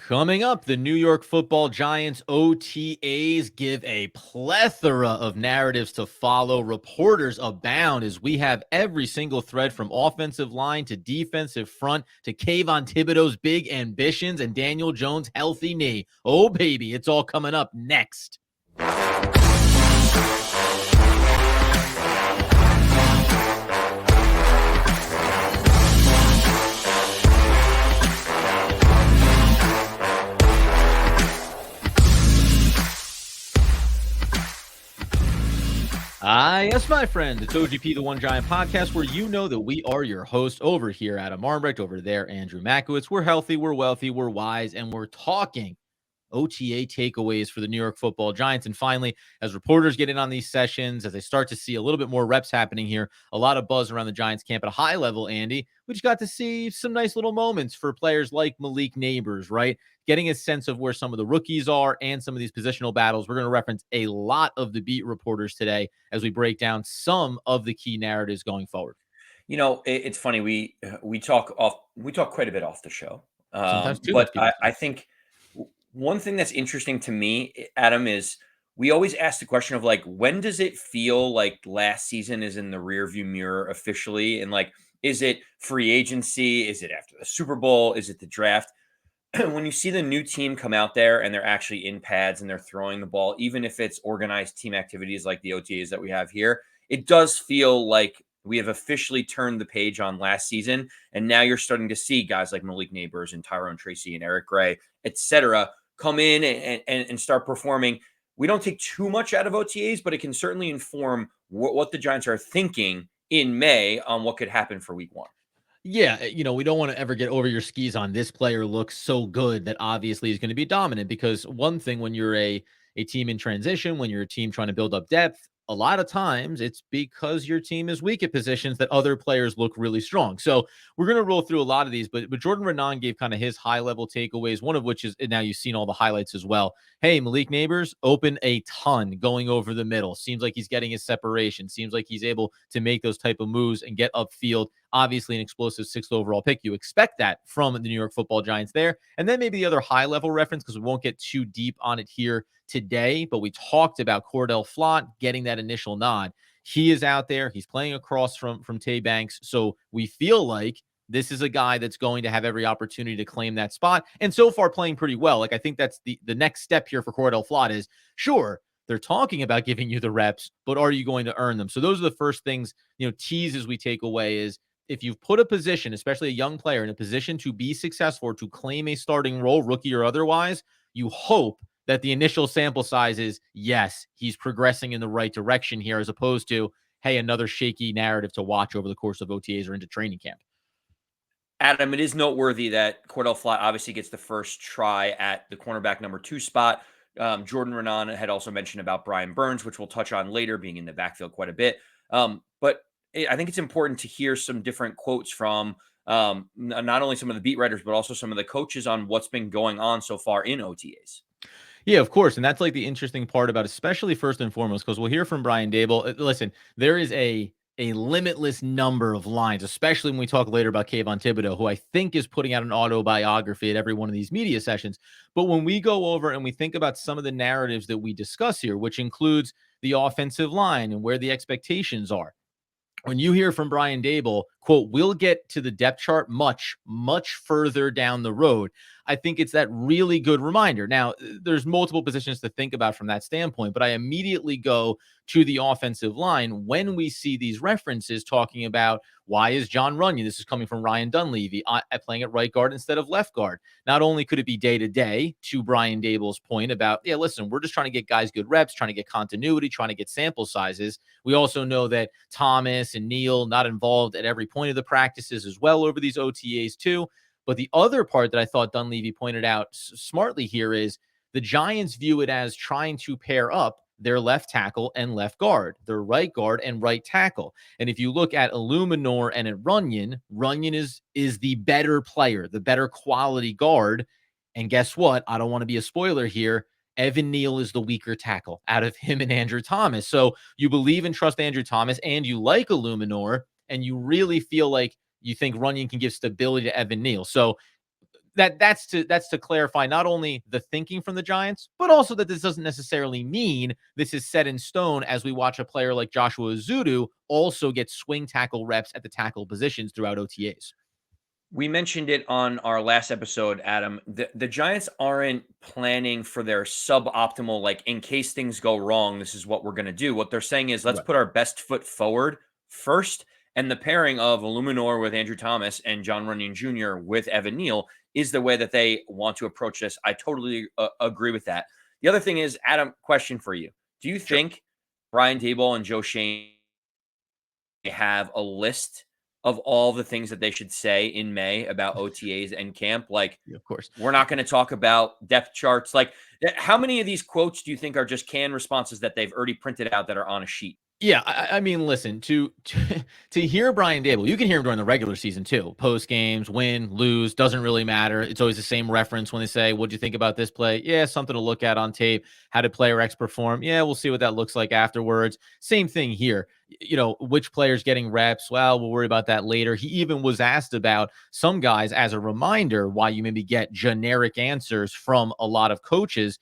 Coming up, the New York Football Giants OTAs give a plethora of narratives to follow. Reporters abound as we have every single thread from offensive line to defensive front to Kayvon Thibodeaux's big ambitions and Daniel Jones' healthy knee. Oh, baby, it's all coming up next. Yes, my friend. It's OGP, the One Giant Podcast, where you know that we are your host. Over here, Adam Armbrecht. Over there, Andrew Makowitz. We're healthy, we're wealthy, we're wise, and we're talking OTA takeaways for the New York Football Giants. And finally, as reporters get in on these sessions, as they start to see a little bit more reps happening here, a lot of buzz around the Giants camp at a high level, Andy, we just got to see some nice little moments for players like Malik Neighbors, right? Getting a sense of where some of the rookies are and some of these positional battles. We're going to reference a lot of the beat reporters today as we break down some of the key narratives going forward. You know, it's funny. We talk quite a bit off the show. Sometimes too But much. I think one thing that's interesting to me, Adam, is we always ask the question of like, when does it feel like last season is in the rearview mirror officially? And like, is it free agency? Is it after the Super Bowl? Is it the draft? When you see the new team come out there and they're actually in pads and they're throwing the ball, even if it's organized team activities like the OTAs that we have here, it does feel like we have officially turned the page on last season. And now you're starting to see guys like Malik Neighbors and Tyrone Tracy and Eric Gray, et cetera, come in and start performing. We don't take too much out of OTAs, but it can certainly inform what the Giants are thinking in May on what could happen for week one. Yeah, we don't want to ever get over your skis on this player looks so good that obviously is going to be dominant, because one thing when you're a team in transition, when you're a team trying to build up depth, a lot of times it's because your team is weak at positions that other players look really strong. So we're going to roll through a lot of these, but Jordan Renan gave kind of his high level takeaways, one of which is, now you've seen all the highlights as well. Hey, Malik Neighbors open a ton going over the middle. Seems like he's getting his separation. Seems like he's able to make those type of moves and get upfield. Obviously, an explosive 6th overall pick. You expect that from the New York Football Giants there. And then maybe the other high-level reference, because we won't get too deep on it here today, but we talked about Cordell Flott getting that initial nod. He is out there. He's playing across from Tay Banks. So we feel like this is a guy that's going to have every opportunity to claim that spot. And so far playing pretty well. Like, I think that's the next step here for Cordell Flott is, sure, they're talking about giving you the reps, but are you going to earn them? So those are the first things, teases we take away is, if you've put a position, especially a young player, in a position to be successful or to claim a starting role, rookie or otherwise, you hope that the initial sample size is, yes, he's progressing in the right direction here, as opposed to, hey, another shaky narrative to watch over the course of OTAs or into training camp. Adam, it is noteworthy that Cordell Flott obviously gets the first try at the cornerback number 2 spot. Jordan Renan had also mentioned about Brian Burns, which we'll touch on later, being in the backfield quite a bit. But I think it's important to hear some different quotes from not only some of the beat writers, but also some of the coaches on what's been going on so far in OTAs. Yeah, of course. And that's like the interesting part about, especially first and foremost, because we'll hear from Brian Daboll. Listen, there is a limitless number of lines, especially when we talk later about Kayvon Thibodeaux, who I think is putting out an autobiography at every one of these media sessions. But when we go over and we think about some of the narratives that we discuss here, which includes the offensive line and where the expectations are, when you hear from Brian Daboll, quote, we'll get to the depth chart much, much further down the road, I think it's that really good reminder. Now, there's multiple positions to think about from that standpoint, but I immediately go to the offensive line when we see these references talking about, why is John Runyon, this is coming from Ryan Dunleavy, playing at right guard instead of left guard. Not only could it be day-to-day, to Brian Daboll's point about, yeah, listen, we're just trying to get guys good reps, trying to get continuity, trying to get sample sizes. We also know that Thomas and Neal not involved at every point of the practices as well over these OTAs too. But the other part that I thought Dunleavy pointed out smartly here is the Giants view it as trying to pair up their left tackle and left guard, their right guard and right tackle. And if you look at Illuminor and at Runyon, Runyon is the better player, the better quality guard. And guess what? I don't want to be a spoiler here. Evan Neal is the weaker tackle out of him and Andrew Thomas. So you believe and trust Andrew Thomas, and you like Illuminor, and you really feel like you think Runyon can give stability to Evan Neal. So that's to clarify not only the thinking from the Giants, but also that this doesn't necessarily mean this is set in stone as we watch a player like Joshua Ezeudu also get swing tackle reps at the tackle positions throughout OTAs. We mentioned it on our last episode, Adam. The Giants aren't planning for their suboptimal, like, in case things go wrong, this is what we're going to do. What they're saying is, let's Right. put our best foot forward first. And the pairing of Illuminor with Andrew Thomas and John Runyon Jr. with Evan Neal is the way that they want to approach this. I totally agree with that. The other thing is, Adam, question for you. Do you Sure. think Brian Daboll and Joe Shane have a list of all the things that they should say in May about OTAs and camp? Like, Yeah, of course. we're not going to talk about depth charts. Like, how many of these quotes do you think are just canned responses that they've already printed out that are on a sheet? Yeah, I mean, listen, to hear Brian Daboll, you can hear him during the regular season too. Post games, win, lose, doesn't really matter. It's always the same reference when they say, "What'd you think about this play?" Yeah, something to look at on tape. How did player X perform? Yeah, we'll see what that looks like afterwards. Same thing here. Which player's getting reps? Well, we'll worry about that later. He even was asked about some guys as a reminder why you maybe get generic answers from a lot of coaches.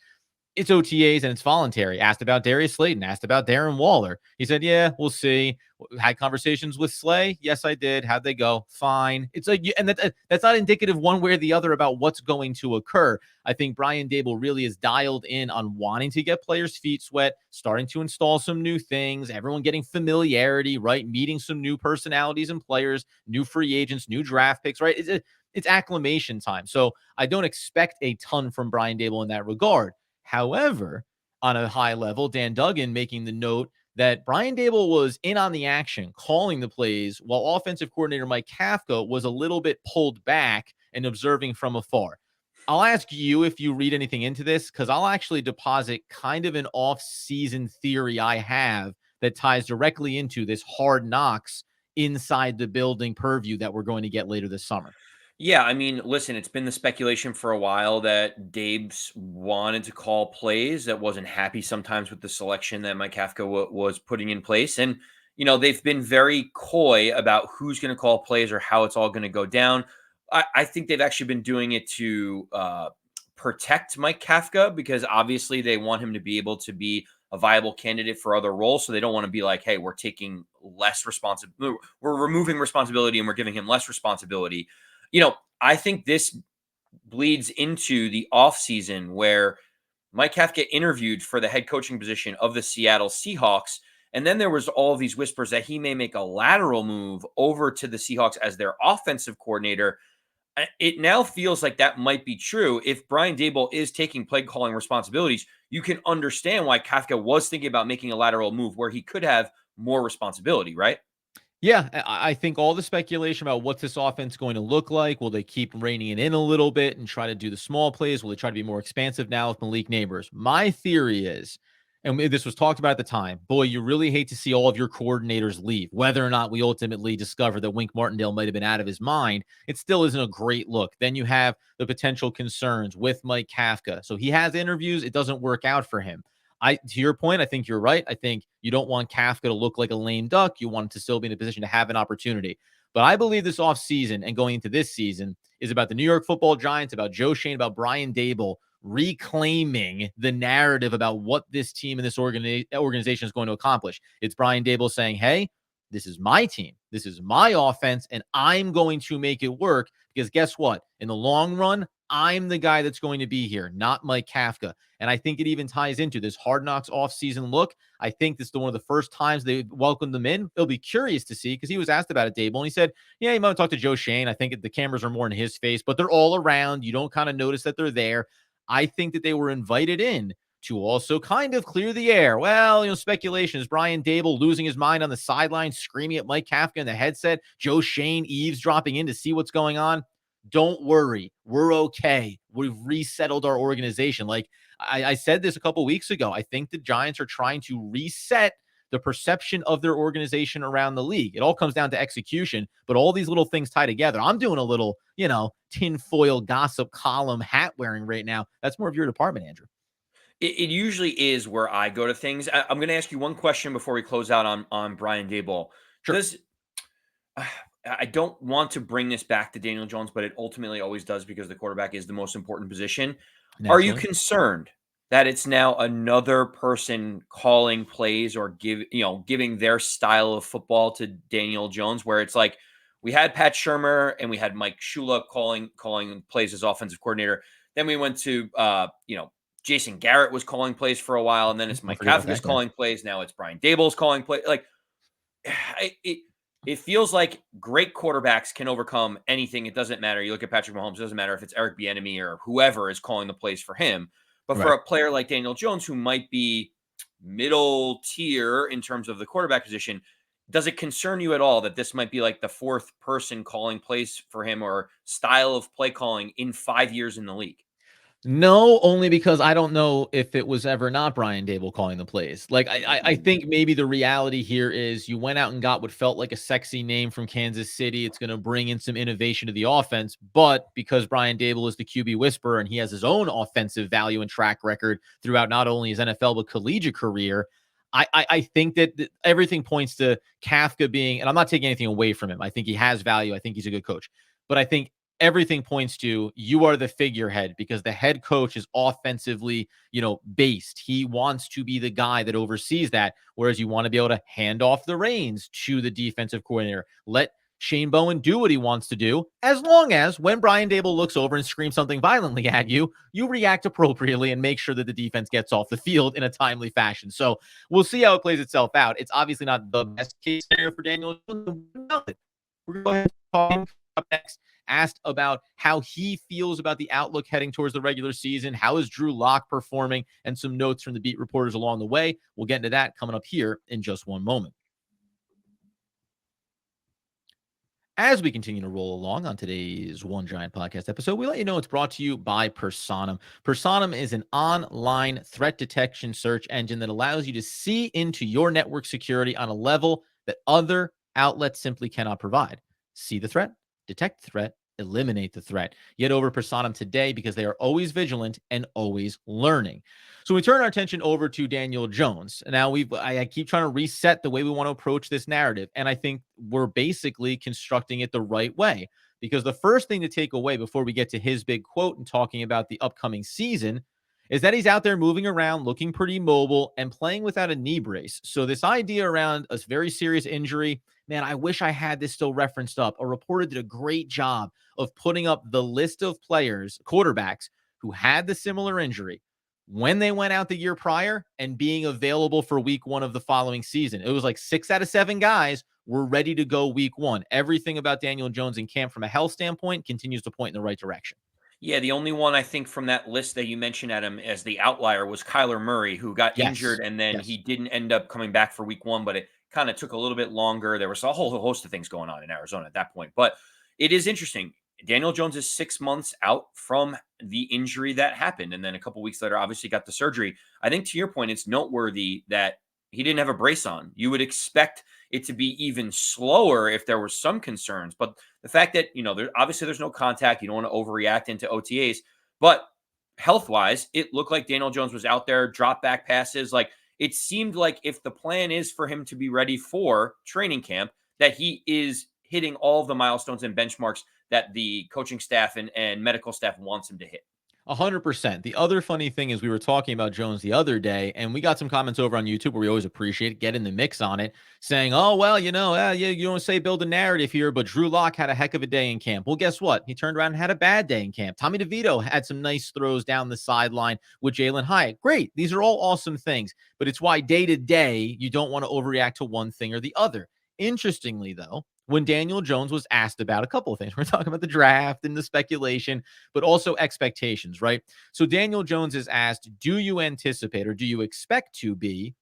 It's OTAs and it's voluntary. Asked about Darius Slayton, asked about Darren Waller. He said, "Yeah, we'll see." Had conversations with Slay. Yes, I did. How'd they go? Fine. It's like, and that's not indicative one way or the other about what's going to occur. I think Brian Daboll really is dialed in on wanting to get players' feet wet, starting to install some new things, everyone getting familiarity, right? Meeting some new personalities and players, new free agents, new draft picks, right? It's acclimation time. So I don't expect a ton from Brian Daboll in that regard. However, on a high level, Dan Duggan making the note that Brian Daboll was in on the action, calling the plays, while offensive coordinator Mike Kafka was a little bit pulled back and observing from afar. I'll ask you if you read anything into this, because I'll actually deposit kind of an off-season theory I have that ties directly into this hard knocks inside the building purview that we're going to get later this summer. Yeah, I mean, listen, it's been the speculation for a while that Dave's wanted to call plays, that wasn't happy sometimes with the selection that Mike Kafka was putting in place. And, they've been very coy about who's going to call plays or how it's all going to go down. I think they've actually been doing it to protect Mike Kafka, because obviously they want him to be able to be a viable candidate for other roles. So they don't want to be like, hey, we're taking less responsibility, we're removing responsibility and we're giving him less responsibility. I think this bleeds into the offseason where Mike Kafka interviewed for the head coaching position of the Seattle Seahawks. And then there was all of these whispers that he may make a lateral move over to the Seahawks as their offensive coordinator. It now feels like that might be true. If Brian Daboll is taking play calling responsibilities, you can understand why Kafka was thinking about making a lateral move where he could have more responsibility, right? Yeah, I think all the speculation about what's this offense going to look like. Will they keep reining it in a little bit and try to do the small plays? Will they try to be more expansive now with Malik Neighbors? My theory is, and this was talked about at the time, boy, you really hate to see all of your coordinators leave. Whether or not we ultimately discover that Wink Martindale might have been out of his mind, it still isn't a great look. Then you have the potential concerns with Mike Kafka. So he has interviews. It doesn't work out for him. To your point, I think you're right. I think you don't want Kafka to look like a lame duck. You want him to still be in a position to have an opportunity. But I believe this offseason and going into this season is about the New York Football Giants, about Joe Shane, about Brian Daboll reclaiming the narrative about what this team and this organization is going to accomplish. It's Brian Daboll saying, hey, this is my team. This is my offense, and I'm going to make it work because guess what? In the long run, I'm the guy that's going to be here, not Mike Kafka. And I think it even ties into this Hard Knocks offseason look. I think this is one of the first times they welcomed them in. They'll be curious to see because he was asked about it, Daboll, and he said, yeah, you might talk to Joe Shane. I think the cameras are more in his face, but they're all around. You don't kind of notice that they're there. I think that they were invited in to also kind of clear the air. Well, speculation is Brian Daboll losing his mind on the sideline, screaming at Mike Kafka in the headset, Joe Shane eavesdropping in to see what's going on. Don't worry. We're okay. We've resettled our organization. Like I said this a couple weeks ago. I think the Giants are trying to reset the perception of their organization around the league. It all comes down to execution, but all these little things tie together. I'm doing a little, tinfoil gossip column hat wearing right now. That's more of your department, Andrew. It usually is where I go to things. I'm going to ask you one question before we close out on Brian Daboll. Sure. Does I don't want to bring this back to Daniel Jones, but it ultimately always does because the quarterback is the most important position. Are you Naturally. concerned that it's now another person calling plays or giving their style of football to Daniel Jones, where it's like we had Pat Shermer and we had Mike Shula calling plays as offensive coordinator. Then we went to Jason Garrett was calling plays for a while, and then it's Don't Mike forget about Kafka's that guy. calling plays. Now it's Brian Daboll's calling play. Like it, it feels like great quarterbacks can overcome anything. It doesn't matter. You look at Patrick Mahomes, it doesn't matter if it's Eric Bieniemy or whoever is calling the plays for him. But for Right. a player like Daniel Jones, who might be middle tier in terms of the quarterback position, does it concern you at all that this might be like the fourth person calling plays for him or style of play calling in 5 years in the league? No, only because I don't know if it was ever not Brian Daboll calling the plays. Like, I think maybe the reality here is you went out and got what felt like a sexy name from Kansas City. It's going to bring in some innovation to the offense. But because Brian Daboll is the QB whisperer and he has his own offensive value and track record throughout not only his NFL, but collegiate career, I think that everything points to Kafka being, and I'm not taking anything away from him. I think he has value. I think he's a good coach. But I think everything points to you are the figurehead because the head coach is offensively, based. He wants to be the guy that oversees that, whereas you want to be able to hand off the reins to the defensive coordinator. Let Shane Bowen do what he wants to do, as long as when Brian Daboll looks over and screams something violently at you, you react appropriately and make sure that the defense gets off the field in a timely fashion. So we'll see how it plays itself out. It's obviously not the best case scenario for Daniel Jones. We're going to go ahead and talk up next. Asked about how he feels about the outlook heading towards the regular season. How is Drew Lock performing? And some notes from the beat reporters along the way. We'll get into that coming up here in just one moment. As we continue to roll along on today's One Giant Podcast episode, we let you know it's brought to you by Personam. Personam is an online threat detection search engine that allows you to see into your network security on a level that other outlets simply cannot provide. See the threat, detect the threat, eliminate the threat. Get over Personam today because they are always vigilant and always learning. So we turn our attention over to Daniel Jones. Now I keep trying to reset the way we want to approach this narrative, and I think we're basically constructing it the right way. Because the first thing to take away before we get to his big quote and talking about the upcoming season is that he's out there moving around, looking pretty mobile, and playing without a knee brace. So this idea around a very serious injury, man, I wish I had this still referenced up. A reporter did a great job of putting up the list of players, quarterbacks, who had the similar injury when they went out the year prior and being available for week one of the following season. It was like 6 out of 7 guys were ready to go week one. Everything about Daniel Jones in camp from a health standpoint continues to point in the right direction. Yeah, the only one I think from that list that you mentioned, Adam, as the outlier was Kyler Murray, who got Yes. injured and then he Yes. didn't end up coming back for week one, but it kind of took a little bit longer. There was a whole host of things going on in Arizona at that point. But it is interesting. Daniel Jones is 6 months out from the injury that happened. And then a couple weeks later, obviously got the surgery. I think to your point, it's noteworthy that he didn't have a brace on. You would expect it to be even slower if there were some concerns. But the fact that, obviously there's no contact, you don't want to overreact into OTAs, but health wise, it looked like Daniel Jones was out there, drop back passes. Like it seemed like if the plan is for him to be ready for training camp, that he is hitting all of the milestones and benchmarks that the coaching staff and medical staff wants him to hit. 100%. The other funny thing is we were talking about Jones the other day, and we got some comments over on YouTube where we always appreciate it, get in the mix on it, saying, oh, well, you don't say build a narrative here, but Drew Lock had a heck of a day in camp. Well, guess what? He turned around and had a bad day in camp. Tommy DeVito had some nice throws down the sideline with Jalen Hyatt. Great. These are all awesome things, but it's why day to day, you don't want to overreact to one thing or the other. Interestingly, though, when Daniel Jones was asked about a couple of things, we're talking about the draft and the speculation, but also expectations, right? So Daniel Jones is asked, do you anticipate or do you expect to be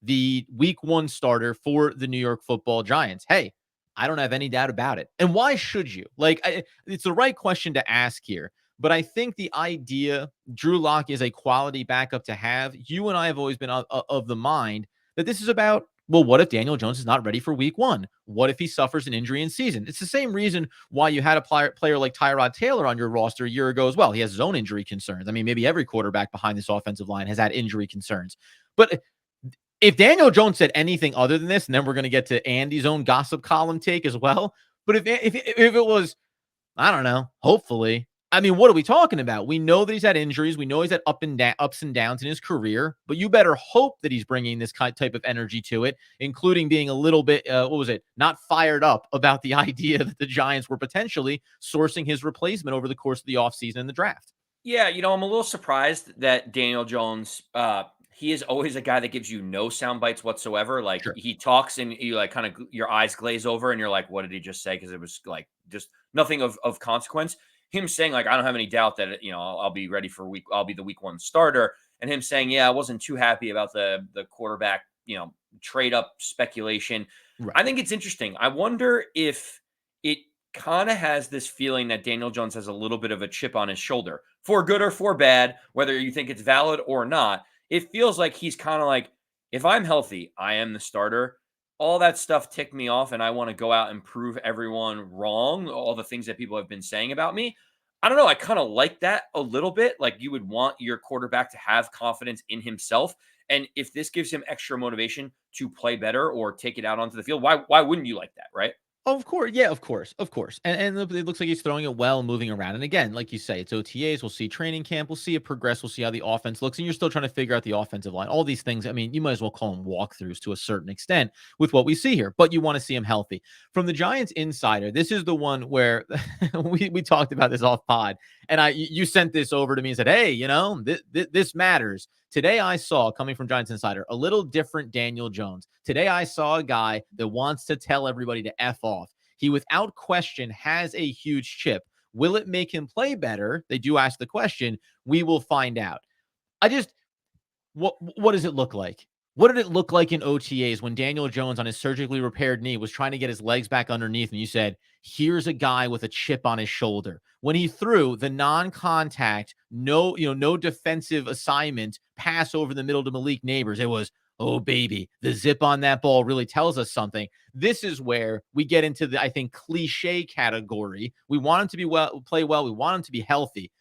the week one starter for the New York Football Giants? Hey, I don't have any doubt about it. And why should you? It's the right question to ask here. But I think the idea, Drew Lock is a quality backup to have. You and I have always been of the mind that this is about, well, what if Daniel Jones is not ready for week one? What if he suffers an injury in season? It's the same reason why you had a player like Tyrod Taylor on your roster a year ago as well. He has his own injury concerns. I mean, maybe every quarterback behind this offensive line has had injury concerns. But if Daniel Jones said anything other than this, and then we're going to get to Andy's own gossip column take as well, But if it was, I don't know, hopefully. I mean, what are we talking about? We know that he's had injuries. We know he's had ups and downs in his career, but you better hope that he's bringing this type of energy to it, including being a little bit, not fired up about the idea that the Giants were potentially sourcing his replacement over the course of the offseason and the draft. Yeah, I'm a little surprised that Daniel Jones, he is always a guy that gives you no sound bites whatsoever. Like Sure. he talks and you like kind of your eyes glaze over and you're like, what did he just say? Because it was like just nothing of consequence. Him saying like, I don't have any doubt that I'll be ready for I'll be the week 1 starter, and him saying, yeah, I wasn't too happy about the quarterback, trade up speculation. Right. I think it's interesting. I wonder if it kind of has this feeling that Daniel Jones has a little bit of a chip on his shoulder, for good or for bad, whether you think it's valid or not. It feels like he's kind of like, if I'm healthy, I am the starter. All that stuff ticked me off, and I want to go out and prove everyone wrong, all the things that people have been saying about me. I don't know. I kind of like that a little bit. Like you would want your quarterback to have confidence in himself. And if this gives him extra motivation to play better or take it out onto the field, why wouldn't you like that, right? Of course, yeah, of course, and it looks like he's throwing it well, moving around. And again, like you say, it's OTAs. We'll see training camp. We'll see it progress. We'll see how the offense looks. And you're still trying to figure out the offensive line. All these things. I mean, you might as well call them walkthroughs to a certain extent with what we see here. But you want to see him healthy. From the Giants insider, this is the one where we talked about this off pod, and you sent this over to me and said, hey, this matters. Today I saw, coming from Giants Insider, a little different Daniel Jones. Today I saw a guy that wants to tell everybody to F off. He, without question, has a huge chip. Will it make him play better? They do ask the question. We will find out. What does it look like? What did it look like in OTAs when Daniel Jones on his surgically repaired knee was trying to get his legs back underneath and you said, here's a guy with a chip on his shoulder? When he threw the non-contact, no defensive assignment pass over the middle to Malik Neighbors, it was, oh baby, the zip on that ball really tells us something. This is where we get into the, I think, cliche category. We want him to play well. We want him to be healthy.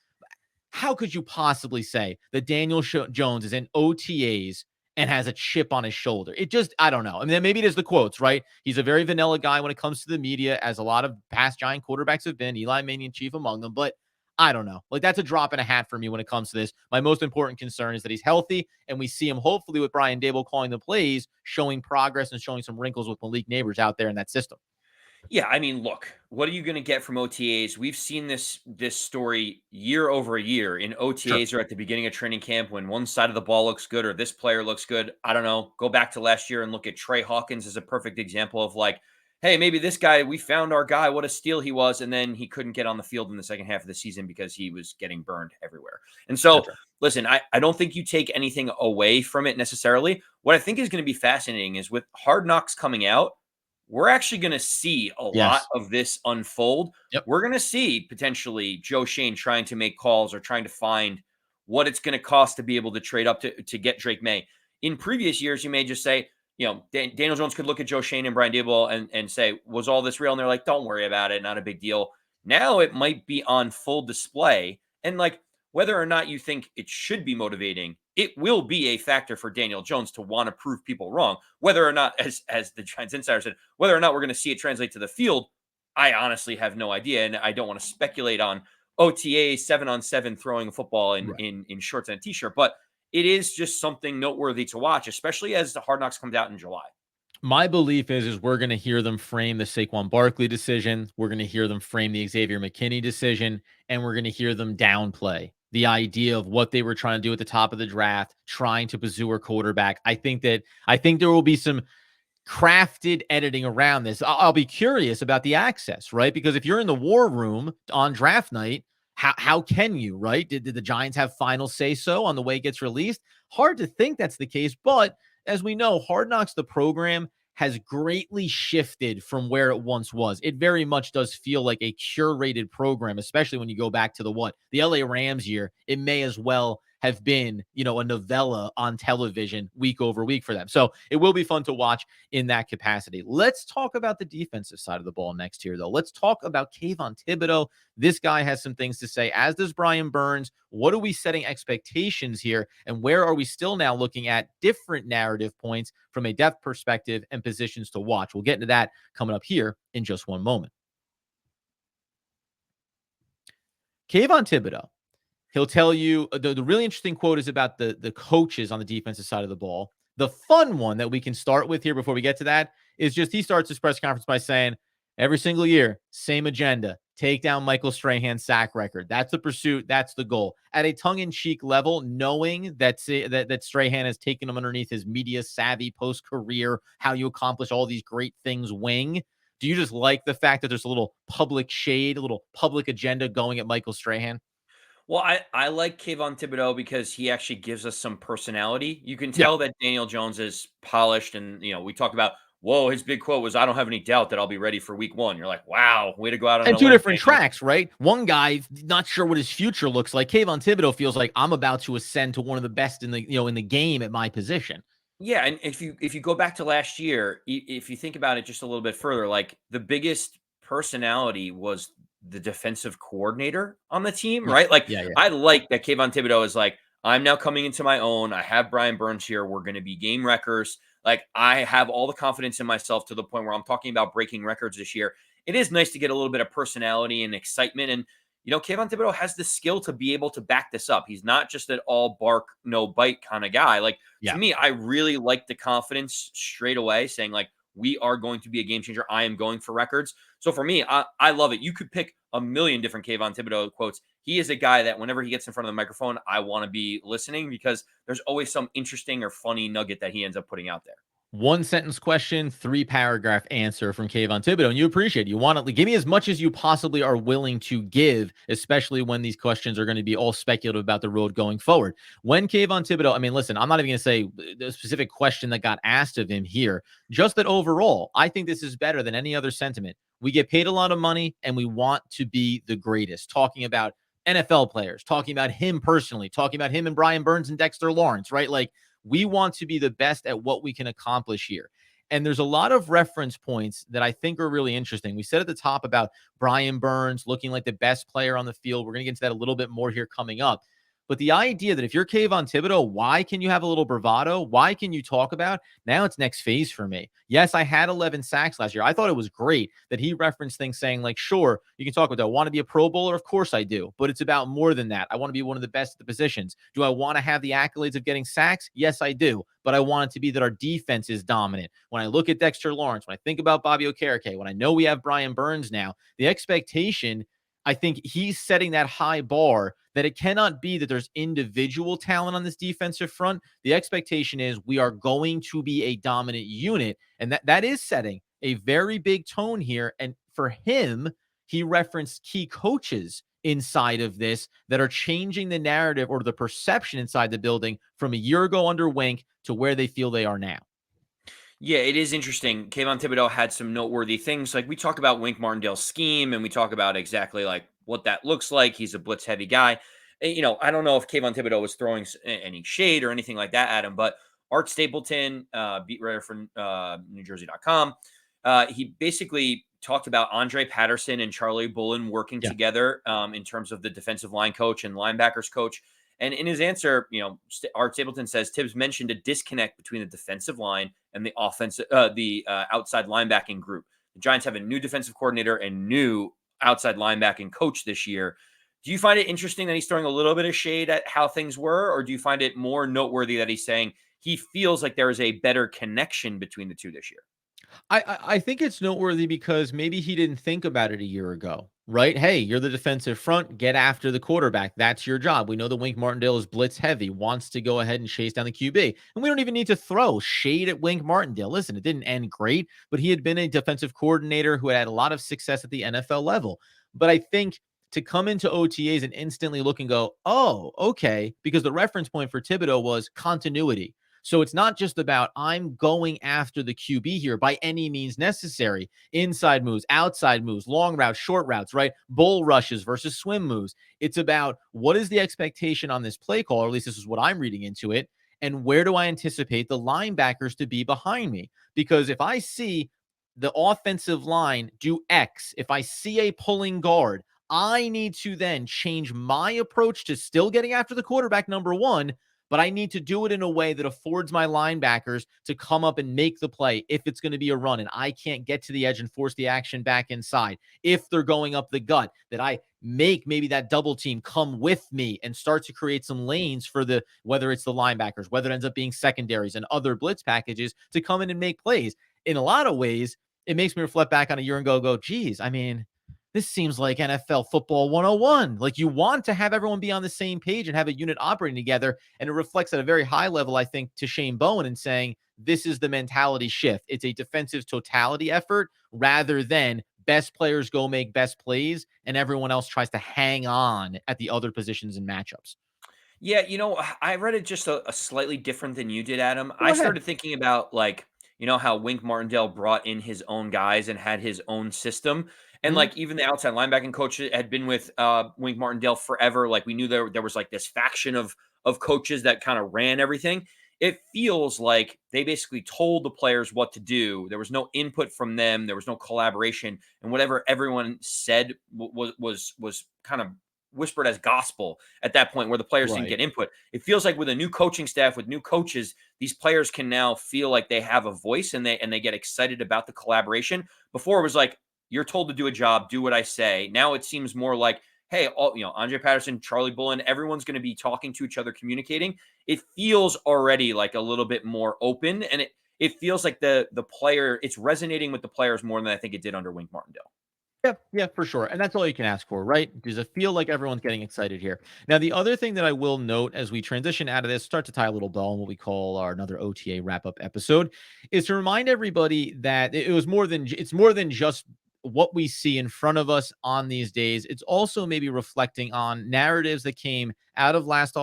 How could you possibly say that Daniel Jones is in OTAs and has a chip on his shoulder? It just, I don't know. I mean, maybe it is the quotes, right? He's a very vanilla guy when it comes to the media, as a lot of past Giant quarterbacks have been, Eli Manning chief among them. But I don't know. Like, that's a drop in a hat for me when it comes to this. My most important concern is that he's healthy, and we see him hopefully with Brian Daboll calling the plays, showing progress and showing some wrinkles with Malik Neighbors out there in that system. Yeah, I mean, look, what are you going to get from OTAs? We've seen this story year over year in Sure. OTAs or at the beginning of training camp when one side of the ball looks good or this player looks good. I don't know. Go back to last year and look at Trey Hawkins as a perfect example of like, hey, maybe this guy, we found our guy, what a steal he was, and then he couldn't get on the field in the second half of the season because he was getting burned everywhere. And so, That's right. listen, I don't think you take anything away from it necessarily. What I think is going to be fascinating is with Hard Knocks coming out, we're actually going to see a lot Yes. of this unfold. Yep. We're going to see potentially Joe Shane trying to make calls or trying to find what it's going to cost to be able to trade up to get Drake May. In previous years, you may just say, Daniel Jones could look at Joe Shane and Brian Daboll and say, was all this real? And they're like, don't worry about it. Not a big deal. Now it might be on full display. And like, whether or not you think it should be motivating, it will be a factor for Daniel Jones to want to prove people wrong. Whether or not, as the Giants insider said, whether or not we're going to see it translate to the field, I honestly have no idea, and I don't want to speculate on OTA 7-on-7 throwing a football in Right. in shorts and a t-shirt. But it is just something noteworthy to watch, especially as the Hard Knocks comes out in July. My belief is we're going to hear them frame the Saquon Barkley decision. We're going to hear them frame the Xavier McKinney decision, and we're going to hear them downplay the idea of what they were trying to do at the top of the draft, trying to pursue a quarterback. I think there will be some crafted editing around this. I'll be curious about the access, right? Because if you're in the war room on draft night, how can you, right? Did the Giants have final say so on the way it gets released? Hard to think that's the case, but as we know, Hard Knocks, the program, has greatly shifted from where it once was. It very much does feel like a curated program, especially when you go back to the LA Rams year. It may as well have been, a novella on television week over week for them. So it will be fun to watch in that capacity. Let's talk about the defensive side of the ball next here, though. Let's talk about Kayvon Thibodeaux. This guy has some things to say, as does Brian Burns. What are we setting expectations here? And where are we still now looking at different narrative points from a depth perspective and positions to watch? We'll get into that coming up here in just one moment. Kayvon Thibodeaux, he'll tell you the really interesting quote is about the coaches on the defensive side of the ball. The fun one that we can start with here before we get to that is just he starts his press conference by saying, every single year, same agenda. Take down Michael Strahan's sack record. That's the pursuit. That's the goal. At a tongue-in-cheek level, knowing that Strahan has taken him underneath his media savvy post-career, how you accomplish all these great things wing. Do you just like the fact that there's a little public shade, a little public agenda going at Michael Strahan? Well, I like Kayvon Thibodeaux because he actually gives us some personality. You can Yeah. tell that Daniel Jones is polished, and we talk about, whoa, his big quote was, "I don't have any doubt that I'll be ready for Week 1." You're like, wow, way to go out on And a two limb, different Daniel. tracks, right? One guy not sure what his future looks like. Kayvon Thibodeaux feels like I'm about to ascend to one of the best in the game at my position. Yeah, and if you go back to last year, if you think about it just a little bit further, like the biggest personality was the defensive coordinator on the team, Yeah, right? Like yeah, yeah. I like that Kayvon Thibodeaux is like, I'm now coming into my own. I have Brian Burns here. We're going to be game wreckers. Like I have all the confidence in myself to the point where I'm talking about breaking records this year. It is nice to get a little bit of personality and excitement. And Kayvon Thibodeaux has the skill to be able to back this up. He's not just an all bark, no bite kind of guy. Like to Yeah. me, I really like the confidence straight away, saying like, we are going to be a game changer. I am going for records. So for me, I love it. You could pick a million different Kayvon Thibodeaux quotes. He is a guy that whenever he gets in front of the microphone, I want to be listening because there's always some interesting or funny nugget that he ends up putting out there. One sentence question, 3-paragraph answer from Kayvon Thibodeaux, and you appreciate it. You want to give me as much as you possibly are willing to give, especially when these questions are going to be all speculative about the road going forward. When Kayvon Thibodeaux, I mean, listen, I'm not even going to say the specific question that got asked of him here, just that overall, I think this is better than any other sentiment. We get paid a lot of money and we want to be the greatest. Talking about NFL players, talking about him personally, talking about him and Brian Burns and Dexter Lawrence, right? Like, we want to be the best at what we can accomplish here. And there's a lot of reference points that I think are really interesting. We said at the top about Brian Burns looking like the best player on the field. We're going to get into that a little bit more here coming up. But the idea that if you're Kayvon Thibodeaux, why can you have a little bravado? Why can you talk about now it's next phase for me? Yes, I had 11 sacks last year. I thought it was great that he referenced things saying like, sure, you can talk about that. I want to be a Pro Bowler? Of course I do. But it's about more than that. I want to be one of the best at the positions. Do I want to have the accolades of getting sacks? Yes, I do. But I want it to be that our defense is dominant. When I look at Dexter Lawrence, when I think about Bobby Okereke, when I know we have Brian Burns now, the expectation, I think he's setting that high bar that it cannot be that there's individual talent on this defensive front. The expectation is we are going to be a dominant unit. And that is setting a very big tone here. And for him, he referenced key coaches inside of this that are changing the narrative or the perception inside the building from a year ago under Wink to where they feel they are now. Yeah, it is interesting. Kayvon Thibodeaux had some noteworthy things. Like we talk about Wink Martindale's scheme and we talk about exactly like what that looks like. He's a blitz heavy guy. I don't know if Kayvon Thibodeaux was throwing any shade or anything like that at him, but Art Stapleton, beat writer for NewJersey.com, he basically talked about Andre Patterson and Charlie Bullen working Yeah. together in terms of the defensive line coach and linebackers coach. And in his answer, Art Stapleton says Tibbs mentioned a disconnect between the defensive line and the outside linebacking group. The Giants have a new defensive coordinator and new outside linebacking coach this year. Do you find it interesting that he's throwing a little bit of shade at how things were, or do you find it more noteworthy that he's saying he feels like there is a better connection between the two this year? I think it's noteworthy because maybe he didn't think about it a year ago, right? Hey, you're the defensive front. Get after the quarterback. That's your job. We know that Wink Martindale is blitz heavy, wants to go ahead and chase down the QB. And we don't even need to throw shade at Wink Martindale. Listen, it didn't end great, but he had been a defensive coordinator who had a lot of success at the NFL level. But I think to come into OTAs and instantly look and go, oh, okay, because the reference point for Thibodeaux was continuity. So it's not just about I'm going after the QB here by any means necessary. Inside moves, outside moves, long routes, short routes, right? Bull rushes versus swim moves. It's about what is the expectation on this play call, or at least this is what I'm reading into it, and where do I anticipate the linebackers to be behind me? Because if I see the offensive line do X, if I see a pulling guard, I need to then change my approach to still getting after the quarterback, number one, but I need to do it in a way that affords my linebackers to come up and make the play if it's going to be a run and I can't get to the edge and force the action back inside. If they're going up the gut, that I make maybe that double team come with me and start to create some lanes for the, whether it's the linebackers, whether it ends up being secondaries and other blitz packages to come in and make plays. In a lot of ways, it makes me reflect back on a year and go, geez, I mean, this seems like NFL football 101. Like, you want to have everyone be on the same page and have a unit operating together. And it reflects at a very high level, I think, to Shane Bowen and saying, this is the mentality shift. It's a defensive totality effort rather than best players go make best plays and everyone else tries to hang on at the other positions and matchups. Yeah, I read it just a slightly different than you did, Adam. Go I ahead. started thinking about like, how Wink Martindale brought in his own guys and had his own system. And Mhm. like even the outside linebacking coach had been with Wink Martindale forever. Like we knew there was like this faction of coaches that kind of ran everything. It feels like they basically told the players what to do. There was no input from them. There was no collaboration, and whatever everyone said was kind of whispered as gospel at that point, where the players didn't Right. get input. It feels like with a new coaching staff, with new coaches, these players can now feel like they have a voice and they get excited about the collaboration. Before it was like, you're told to do a job, do what I say. Now it seems more like, hey, Andre Patterson, Charlie Bullen, everyone's going to be talking to each other, communicating. It feels already like a little bit more open, and it feels like the player, it's resonating with the players more than I think it did under Wink Martindale. Yeah, yeah, for sure. And that's all you can ask for, right? Does it feel like everyone's getting excited here? Now, the other thing that I will note as we transition out of this, start to tie a little bow on what we call our another OTA wrap up episode, is to remind everybody that it's more than just what we see in front of us on these days. It's also maybe reflecting on narratives that came out of last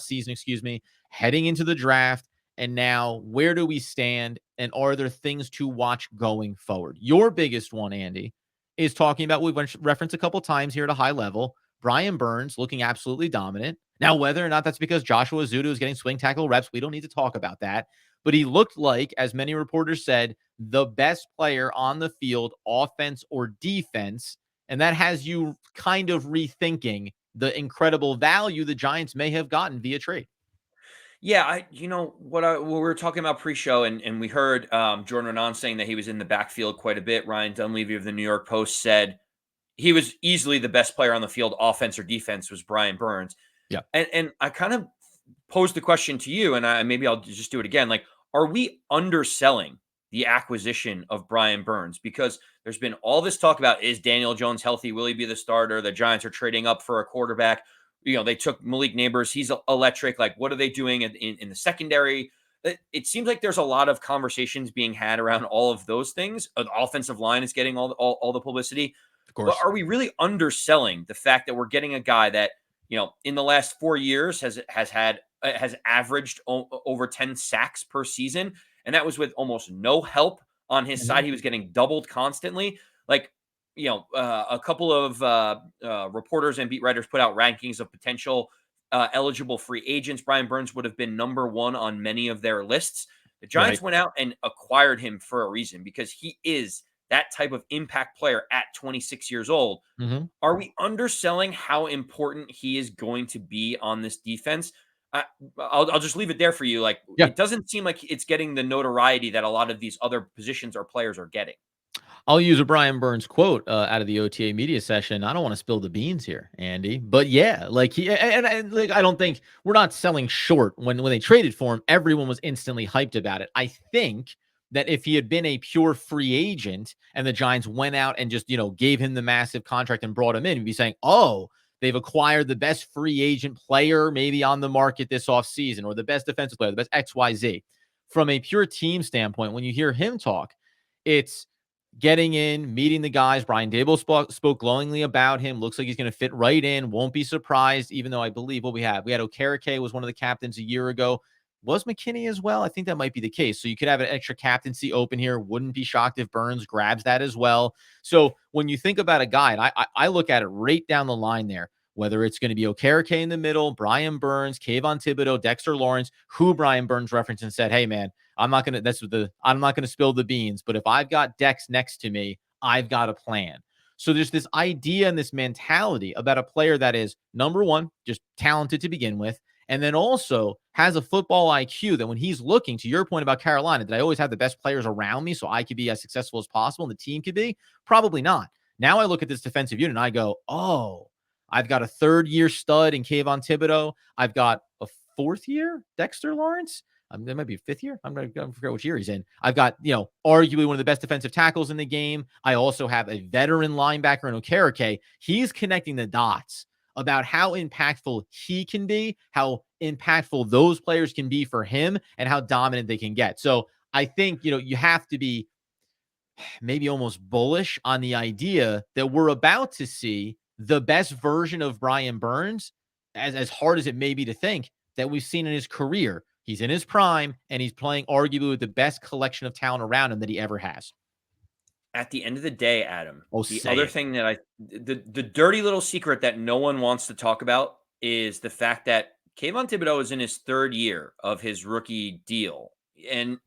season, excuse me, heading into the draft. And now, where do we stand? And are there things to watch going forward? Your biggest one, Andy, is talking about, we've referenced a couple times here at a high level, Brian Burns looking absolutely dominant. Now, whether or not that's because Joshua Zudu is getting swing tackle reps, we don't need to talk about that. But he looked like, as many reporters said, the best player on the field, offense or defense. And that has you kind of rethinking the incredible value the Giants may have gotten via trade. Yeah, what we were talking about pre-show, and we heard Jordan Renan saying that he was in the backfield quite a bit. Ryan Dunleavy of the New York Post said he was easily the best player on the field, offense or defense, was Brian Burns. Yeah. And I kind of posed the question to you, and maybe I'll just do it again. Like, are we underselling the acquisition of Brian Burns? Because there's been all this talk about, is Daniel Jones healthy? Will he be the starter? The Giants are trading up for a quarterback. They took Malik Neighbors. He's electric. Like, what are they doing in the secondary? It seems like there's a lot of conversations being had around all of those things. The offensive line is getting all the publicity. Of But course. are we really underselling the fact that we're getting a guy that, in the last 4 years has averaged over 10 sacks per season, and that was with almost no help on his Mhm. side. He was getting doubled constantly. Like, a couple of reporters and beat writers put out rankings of potential eligible free agents. Brian Burns would have been number one on many of their lists. The Right. Giants went out and acquired him for a reason, because he is that type of impact player at 26 years old. Mhm. Are we underselling how important he is going to be on this defense? I, I'll just leave it there for you. Like, Yeah. it doesn't seem like it's getting the notoriety that a lot of these other positions or players are getting. I'll use a Brian Burns quote out of the OTA media session. I don't want to spill the beans here, Andy, but yeah, like like, I don't think we're not selling short. When they traded for him, everyone was instantly hyped about it. I think that if he had been a pure free agent and the Giants went out and just gave him the massive contract and brought him in, we'd be saying, oh, they've acquired the best free agent player maybe on the market this offseason, or the best defensive player, the best XYZ. From a pure team standpoint, when you hear him talk, it's getting in, meeting the guys. Brian Daboll spoke glowingly about him. Looks like he's going to fit right in. Won't be surprised, even though I believe what we had Okereke was one of the captains a year ago. Was McKinney as well? I think that might be the case. So you could have an extra captaincy open here. Wouldn't be shocked if Burns grabs that as well. So when you think about a guy, and I look at it right down the line there, whether it's going to be Okereke in the middle, Brian Burns, Kayvon Thibodeaux, Dexter Lawrence, who Brian Burns referenced and said, hey, man, I'm not gonna spill the beans, but if I've got Dex next to me, I've got a plan. So there's this idea and this mentality about a player that is, number one, just talented to begin with, And then also has a football IQ that when he's looking, to your point about Carolina, did I always have the best players around me so I could be as successful as possible and the team could be? Probably not. Now I look at this defensive unit and I go, oh, I've got a third-year stud in Kayvon Thibodeaux. I've got a fourth-year Dexter Lawrence. There might be a fifth year. I'm going to forget which year he's in. I've got, arguably one of the best defensive tackles in the game. I also have a veteran linebacker in Okereke. He's connecting the dots about how impactful he can be, how impactful those players can be for him, and how dominant they can get. So I think, you have to be maybe almost bullish on the idea that we're about to see the best version of Brian Burns, as hard as it may be to think, that we've seen in his career. He's in his prime, and he's playing arguably with the best collection of talent around him that he ever has. At the end of the day, Adam, the other thing that the dirty little secret that no one wants to talk about is the fact that Kayvon Thibodeaux is in his third year of his rookie deal. And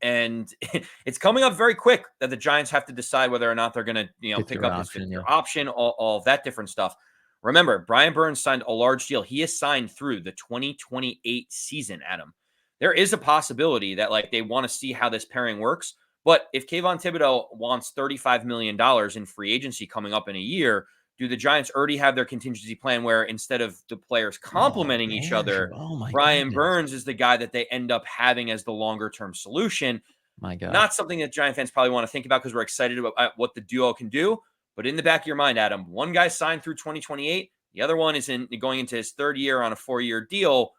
it's coming up very quick that the Giants have to decide whether or not they're going to, pick up his fifth-year option, all of that different stuff. Remember, Brian Burns signed a large deal. He is signed through the 2028 season, Adam. There is a possibility that they want to see how this pairing works. But if Kayvon Thibodeaux wants $35 million in free agency coming up in a year, do the Giants already have their contingency plan where instead of the players complementing each other, Brian Burns is the guy that they end up having as the longer-term solution? My God. Not something that Giant fans probably want to think about because we're excited about what the duo can do. But in the back of your mind, Adam, one guy signed through 2028. The other one is going into his third year on a 4-year deal.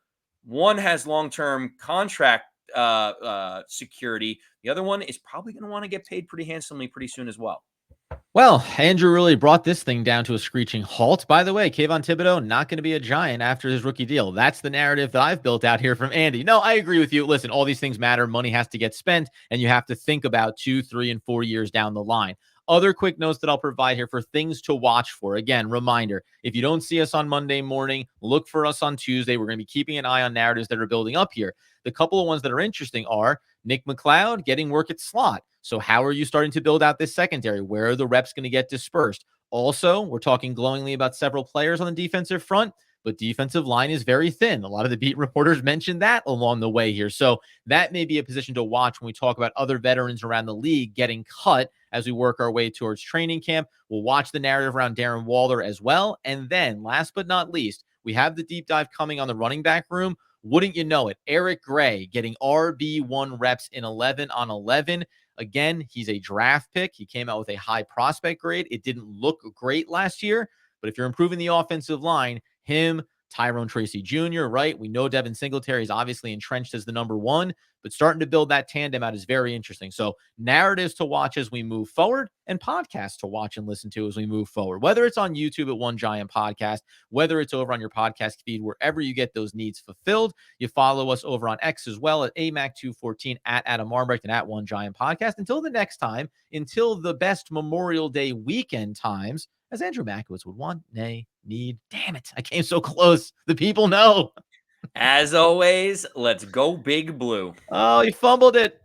One has long-term contract security. The other one is probably going to want to get paid pretty handsomely pretty soon as well. Well, Andrew really brought this thing down to a screeching halt. By the way, Kayvon Thibodeaux not going to be a Giant after his rookie deal. That's the narrative that I've built out here from Andy. No, I agree with you. Listen, all these things matter. Money has to get spent, and you have to think about 2, 3, and 4 years down the line. Other quick notes that I'll provide here for things to watch for. Again, reminder, if you don't see us on Monday morning, look for us on Tuesday. We're going to be keeping an eye on narratives that are building up here. The couple of ones that are interesting are Nick McLeod getting work at slot. So how are you starting to build out this secondary? Where are the reps going to get dispersed? Also, we're talking glowingly about several players on the defensive front, but defensive line is very thin. A lot of the beat reporters mentioned that along the way here. So that may be a position to watch when we talk about other veterans around the league getting cut as we work our way towards training camp. We'll watch the narrative around Darren Waller as well. And then last but not least, we have the deep dive coming on the running back room. Wouldn't you know it? Eric Gray getting RB1 reps in 11 on 11. Again, he's a draft pick. He came out with a high prospect grade. It didn't look great last year, but if you're improving the offensive line, him, Tyrone Tracy Jr., right? We know Devin Singletary is obviously entrenched as the number one, but starting to build that tandem out is very interesting. So narratives to watch as we move forward and podcasts to watch and listen to as we move forward, whether it's on YouTube at One Giant Podcast, whether it's over on your podcast feed, wherever you get those needs fulfilled. You follow us over on X as well at AMAC214 at Adam Arbrecht and at One Giant Podcast. Until the next time, until the best Memorial Day weekend times, as Andrew Makowitz would want, nay, need. Damn it, I came so close. The people know. As always, let's go Big Blue. Oh, he fumbled it.